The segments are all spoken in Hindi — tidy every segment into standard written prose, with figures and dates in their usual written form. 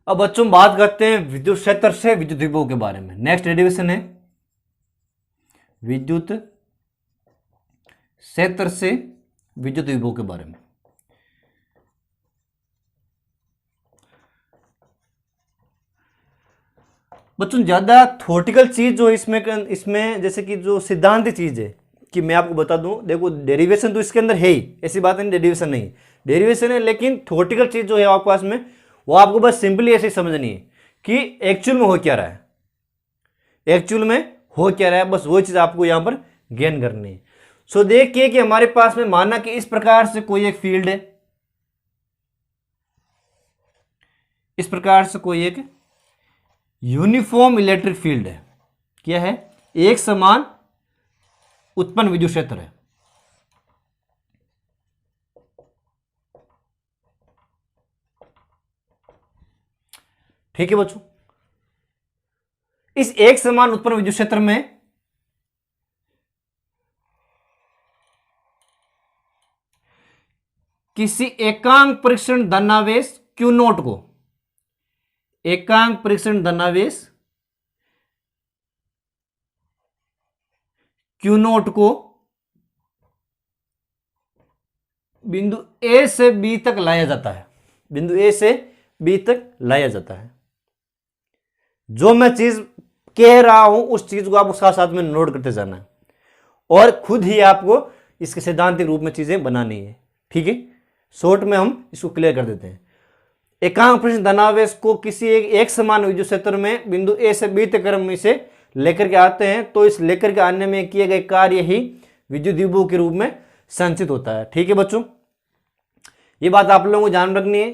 अब बच्चों बात करते हैं विद्युत क्षेत्र से विद्युत विभव के बारे में। नेक्स्ट डेरिवेशन है विद्युत क्षेत्र से विद्युत विभव के बारे में। बच्चों ज्यादा थ्योरेटिकल चीज जो इसमें जैसे कि जो सिद्धांत चीज है कि मैं आपको बता दूं, देखो डेरिवेशन तो इसके अंदर है ही, ऐसी बात नहीं डेरिवेशन नहीं, डेरिवेशन है, लेकिन थ्योरेटिकल चीज जो है आपके पास में वो आपको बस सिंपली ऐसे समझनी है कि एक्चुअल में हो क्या रहा है, एक्चुअल में हो क्या रहा है, बस वो चीज आपको यहां पर गेन करनी है। सो देखिए कि हमारे पास में माना कि इस प्रकार से कोई एक फील्ड है, इस प्रकार से कोई एक यूनिफॉर्म इलेक्ट्रिक फील्ड है, क्या है, एक समान उत्पन्न विद्युत क्षेत्र है। ठीक है बच्चों, इस एक समान उत्पन्न विद्युत क्षेत्र में किसी एकांक परीक्षण धनावेश Q नोट को, एकांक परीक्षण धनावेश Q नोट को बिंदु A से B तक लाया जाता है, बिंदु A से B तक लाया जाता है। जो मैं चीज कह रहा हूं उस चीज को आप उसका साथ में नोट करते जाना है और खुद ही आपको इसके सैद्धांतिक रूप में चीजें बनानी है। ठीक है, शॉर्ट में हम इसको क्लियर कर देते हैं। एकांक परीक्षण धनावेश को किसी एक समान विद्युत क्षेत्र में बिंदु ए से बी तक क्रम में से लेकर के आते हैं, तो इस लेकर के आने में किए गए कार्य ही विद्युत विभव के रूप में संचित होता है। ठीक है बच्चों, ये बात आप लोगों को ध्यान रखनी है।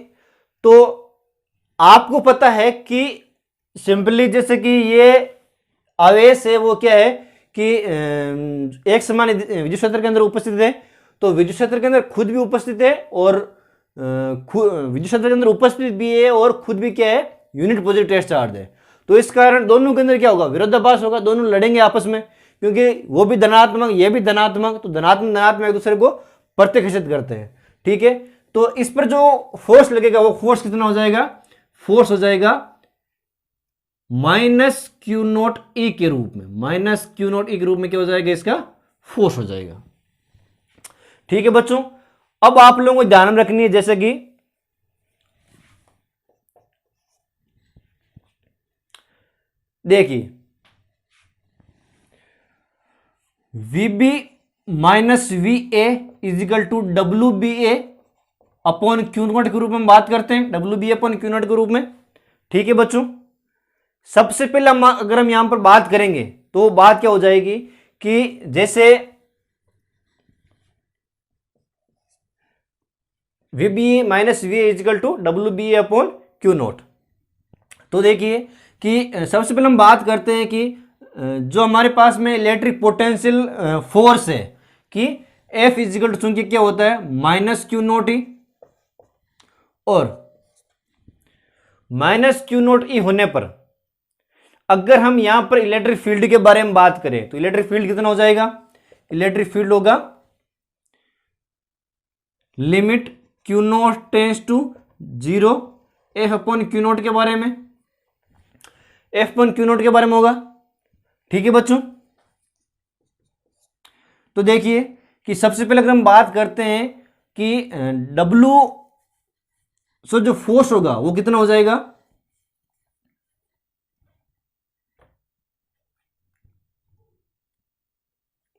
तो आपको पता है कि सिंपली जैसे कि ये आवेश है वो क्या है कि एक समान विद्युत क्षेत्र के अंदर उपस्थित है, तो विद्युत क्षेत्र के अंदर खुद भी उपस्थित है और विद्युत क्षेत्र के अंदर उपस्थित भी है और खुद भी क्या है, यूनिट पॉजिटिव चार्ज है। तो इस कारण दोनों के अंदर क्या होगा, विरोधाभास होगा, दोनों लड़ेंगे आपस में, क्योंकि वो भी धनात्मक ये भी धनात्मक, तो धनात्मक धनात्मक एक दूसरे को प्रतिकर्षित करते हैं। ठीक है, तो इस पर जो फोर्स लगेगा वो फोर्स कितना हो जाएगा, फोर्स हो जाएगा माइनस क्यू नोट ई के रूप में, माइनस क्यू नोट ई के रूप में क्या हो जाएगा, इसका फोर्स हो जाएगा। ठीक है बच्चों, अब आप लोगों को ध्यान रखनी है जैसे कि देखिए VB minus VA equal to WBA upon Q naught के रूप में बात करते हैं, WBA अपॉन क्यू नोट के रूप में। ठीक है बच्चों, सबसे पहले अगर हम यहां पर बात करेंगे तो बात क्या हो जाएगी कि जैसे VB minus VA equal to WBA upon Q naught. तो देखिए कि सबसे पहले हम बात करते हैं कि जो हमारे पास में इलेक्ट्रिक पोटेंशियल फोर्स है कि F इजिकल टू, चूंकि क्या होता है माइनस क्यू नोट ई, और माइनस क्यू नोट ई होने पर अगर हम यहां पर इलेक्ट्रिक फील्ड के बारे में बात करें तो इलेक्ट्रिक फील्ड कितना हो जाएगा, इलेक्ट्रिक फील्ड होगा limit Q naught tends to 0 F upon Q naught के बारे में, एफ अपॉन क्यू नोट के बारे में होगा। ठीक है बच्चों, तो देखिए कि सबसे पहले अगर हम बात करते हैं कि W सो जो फोर्स होगा वो कितना हो जाएगा,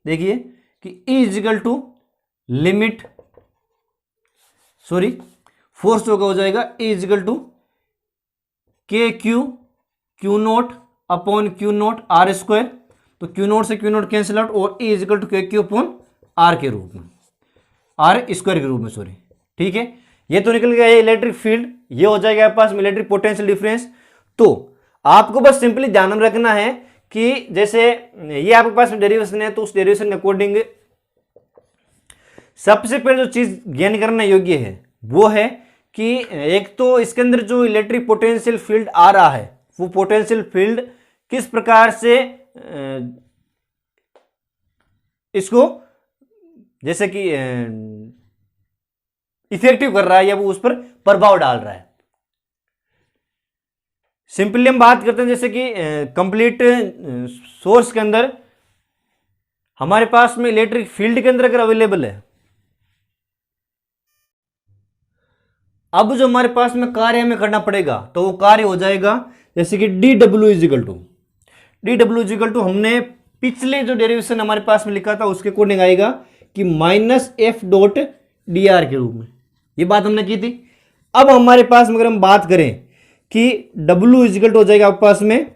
देखिए कि E equal to limit, sorry force होगा हो जाएगा E equal to K Q naught upon Q naught R square, तो क्यू नोट से क्यू नोट कैंसिल आउट, और E equal to K Q upon R के रूप में, आर स्क्वायर के रूप में, सॉरी। ठीक है, ये तो निकल गया इलेक्ट्रिक फील्ड, ये हो जाएगा आपके पास में इलेक्ट्रिक पोटेंशियल डिफरेंस। तो आपको बस सिंपली ध्यान में रखना है कि जैसे ये आपके पास में डेरिवेशन है, तो उस डेरिवेशन के अकॉर्डिंग सबसे पहले जो चीज ज्ञान करना योग्य है वो है कि एक तो इसके अंदर जो इलेक्ट्रिक पोटेंशियल फील्ड आ रहा है वो पोटेंशियल फील्ड किस प्रकार से इसको जैसे कि इफेक्टिव कर रहा है या वो उस पर प्रभाव डाल रहा है। सिंपली हम बात करते हैं जैसे कि कंप्लीट सोर्स के अंदर हमारे पास में इलेक्ट्रिक फील्ड के अंदर अगर अवेलेबल है, अब जो हमारे पास में कार्य हमें करना पड़ेगा तो वो कार्य हो जाएगा जैसे कि डी डब्ल्यू इजिकल टू हमने पिछले जो डेरिवेशन हमारे पास में लिखा था उसके अकॉर्डिंग आएगा कि minus F dot D R के रूप में, ये बात हमने की थी। अब हमारे पास में अगर हम बात करें कि डब्ल्यू इजिकल टू हो जाएगा आपके पास में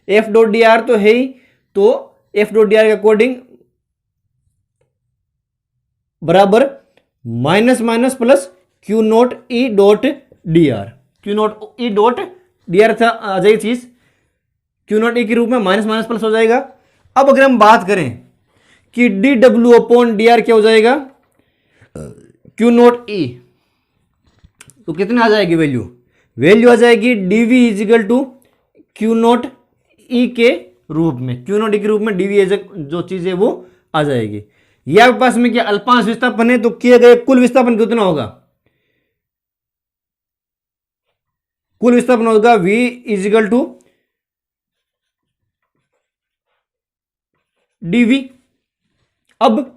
एफ डॉट डी आर तो है ही, तो एफ डॉट डी आर के अकॉर्डिंग बराबर minus minus plus Q naught E dot D R, Q naught E dot D R आ जाएगी चीज क्यू नोट ई के रूप में, माइनस माइनस प्लस हो जाएगा। अब अगर हम बात करें कि D W upon D R क्या हो जाएगा क्यू नोट ई, तो कितने आ जाएगी वैल्यू आ जाएगी D V is equal to Q naught E के रूप में, क्यू नोट ई के रूप में डीवी जो चीज है वो आ जाएगी। ये आपके पास में क्या अल्पांश विस्थापन है तो किए गए कुल विस्थापन कितना होगा, कुल विस्थापन होगा v इजिकल टू dv। अब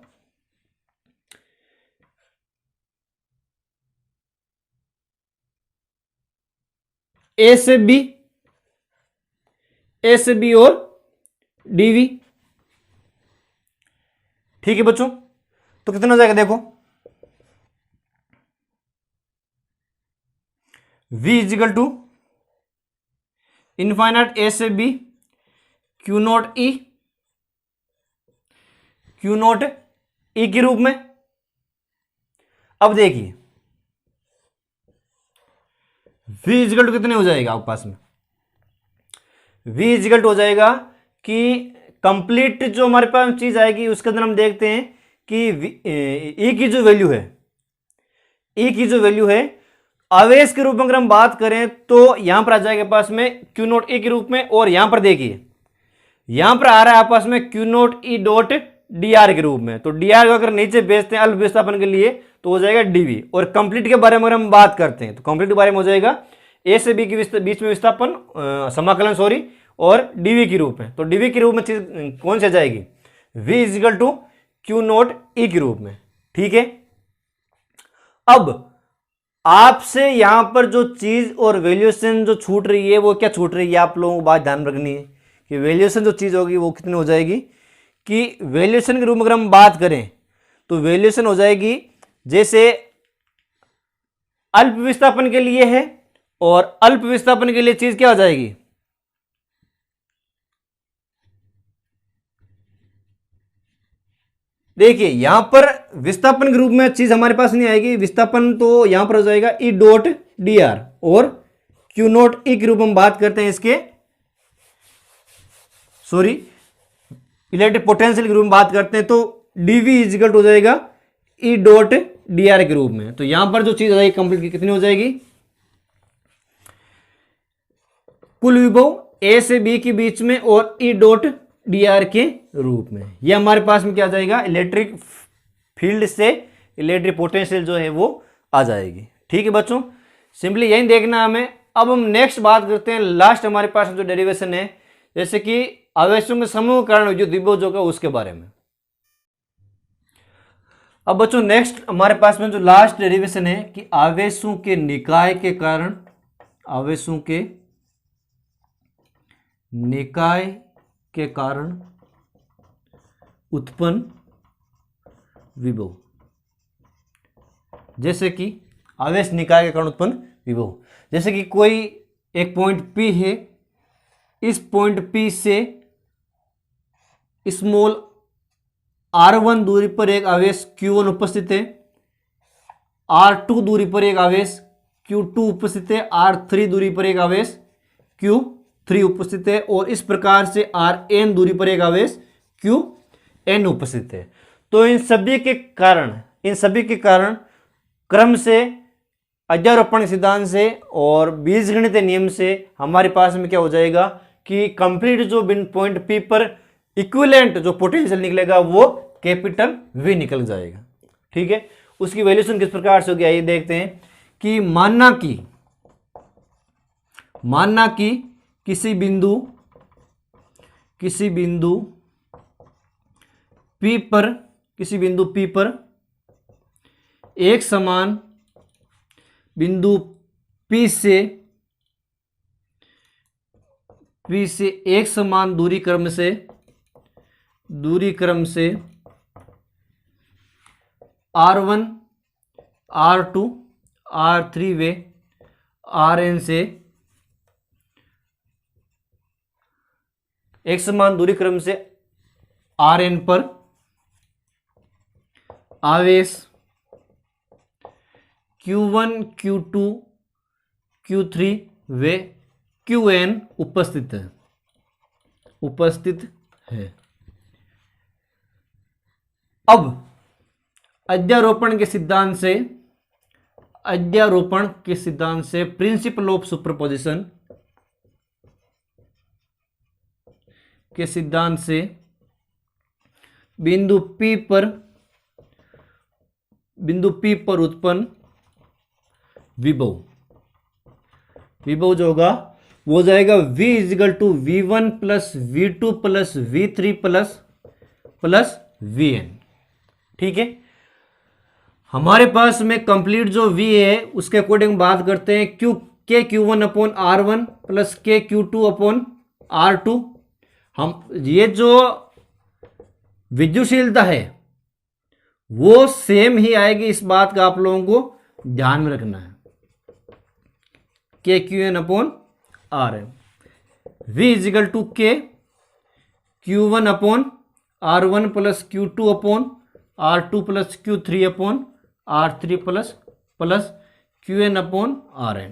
ए से बी और dv, ठीक है बच्चों। तो कितना हो जाएगा देखो, v इजिकल टू इनफाइनाइट ए से बी क्यू नोट ई के रूप में। अब देखिए v इजिकल टू कितने हो जाएगा आपके पास में, v इजिकल टू हो जाएगा कि कंप्लीट जो हमारे पास चीज आएगी उसके अंदर हम देखते हैं कि ई की जो वैल्यू है आवेश के रूप में अगर हम बात करें तो यहां पर आ जाएगा पास में क्यू नोट ई के रूप में, और यहां पर देखिए यहां पर आ रहा है आपस में Q naught E dot D R के रूप में। तो डी आर को अगर नीचे भेजते हैं अल्प विस्थापन के लिए तो हो जाएगा डीवी, और कंप्लीट के बारे में अगर हम बात करते हैं तो कंप्लीट के बारे में हो जाएगा ए से बी के बीच में विस्थापन समाकलन और डीवी के रूप में। तो डीवी के रूप में चीज कौन सी आ जाएगी, V is equal to Q naught E के रूप में, ठीक है। अब आपसे यहां पर जो चीज और वैल्यूएशन जो छूट रही है वो क्या छूट रही है, आप लोगों को बात ध्यान रखनी है कि वैल्यूएशन जो चीज होगी वो कितनी हो जाएगी, कि वैल्यूएशन के रूप में अगर हम बात करें तो वैल्यूएशन हो जाएगी जैसे अल्प विस्थापन के लिए है, और अल्प विस्थापन के लिए चीज क्या हो जाएगी, देखिए यहां पर विस्थापन के रूप में चीज हमारे पास नहीं आएगी, विस्थापन तो यहां पर हो जाएगा ई डॉट डी आर, और क्यू नोट ई के रूप में हम बात करते हैं इसके इलेक्ट्रिक पोटेंशियल के रूप में बात करते हैं तो डीवी इजिकल हो जाएगा ई डॉट डी आर के रूप में। तो यहां पर जो चीज आ जाएगी कंप्लीट कितनी हो जाएगी, कुल विभव ए से बी के बीच में और ई डॉट डी आर के रूप में। यह हमारे पास में क्या आ जाएगा, इलेक्ट्रिक फील्ड से इलेक्ट्रिक पोटेंशियल जो है वो आ जाएगी, ठीक है बच्चों। सिंपली यही देखना हमें। अब हम नेक्स्ट बात करते हैं, लास्ट हमारे पास जो डेरिवेशन है जैसे कि आवेशों के समूह के कारण जो द्विभुजों का उसके बारे में। अब बच्चों नेक्स्ट हमारे पास में जो लास्ट डेरिवेशन है कि आवेशों के निकाय के कारण, आवेशों के निकाय के कारण उत्पन्न विभव, जैसे कि आवेश निकाय के कारण उत्पन्न विभव, जैसे कि कोई एक पॉइंट P है, इस पॉइंट P से स्मॉल r1 दूरी पर एक आवेश q1 उपस्थित है, r2 दूरी पर एक आवेश q2 उपस्थित है, r3 दूरी पर एक आवेश q3 उपस्थित है, और इस प्रकार से rn दूरी पर एक आवेश qn उपस्थित है। तो इन सभी के कारण क्रम से अध्यारोपण सिद्धांत से और बीजगणित नियम से हमारे पास में क्या हो जाएगा कि कंप्लीट जो पॉइंट P पर इक्विवेलेंट जो पोटेंशियल निकलेगा वो कैपिटल V निकल जाएगा, ठीक है। उसकी वैल्यूएशन किस प्रकार से होगी आइए देखते हैं कि मानना कि किसी बिंदु P पर एक समान बिंदु P से एक समान दूरी क्रम से R1 R2 R3 व Rn से एक समान दूरी क्रम से Rn पर आवेश Q1 Q2 Q3 व Qn उपस्थित है। अब अध्यारोपण के सिद्धांत से प्रिंसिपल ऑफ सुपरपोजिशन के सिद्धांत से बिंदु P पर उत्पन्न विभव जो होगा वो हो जाएगा V equal to V1 plus V2 plus V3 plus Vn। ठीक है, हमारे पास में कंप्लीट जो V है उसके अकॉर्डिंग बात करते हैं के Q1 अपॉन R1 प्लस के Q2 अपॉन R2। हम ये जो विद्युशीलता है वो सेम ही आएगी, इस बात का आप लोगों को ध्यान में रखना है। के Qn अपॉन आर है, V इजिकल टू के Q1 upon R1 plus Q2 upon R2 plus Q3 upon R3 plus Qn upon Rn।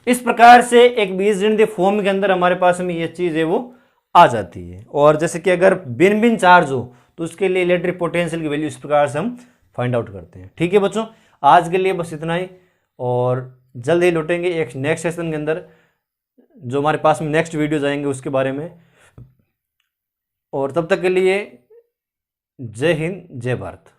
इस प्रकार से एक बीजगणितीय फॉर्म के अंदर हमारे पास में ये चीज है वो आ जाती है। और जैसे कि अगर भिन्न चार्ज हो तो उसके लिए इलेक्ट्रिक पोटेंशियल की वैल्यू इस प्रकार से हम फाइंड आउट करते हैं। ठीक है बच्चों, आज के लिए बस इतना ही, और जल्द ही लौटेंगे एक नेक्स्ट सेशन के अंदर जो हमारे पास में नेक्स्ट वीडियोज आएंगे उसके बारे में। और तब तक के लिए जय हिंद जय भारत।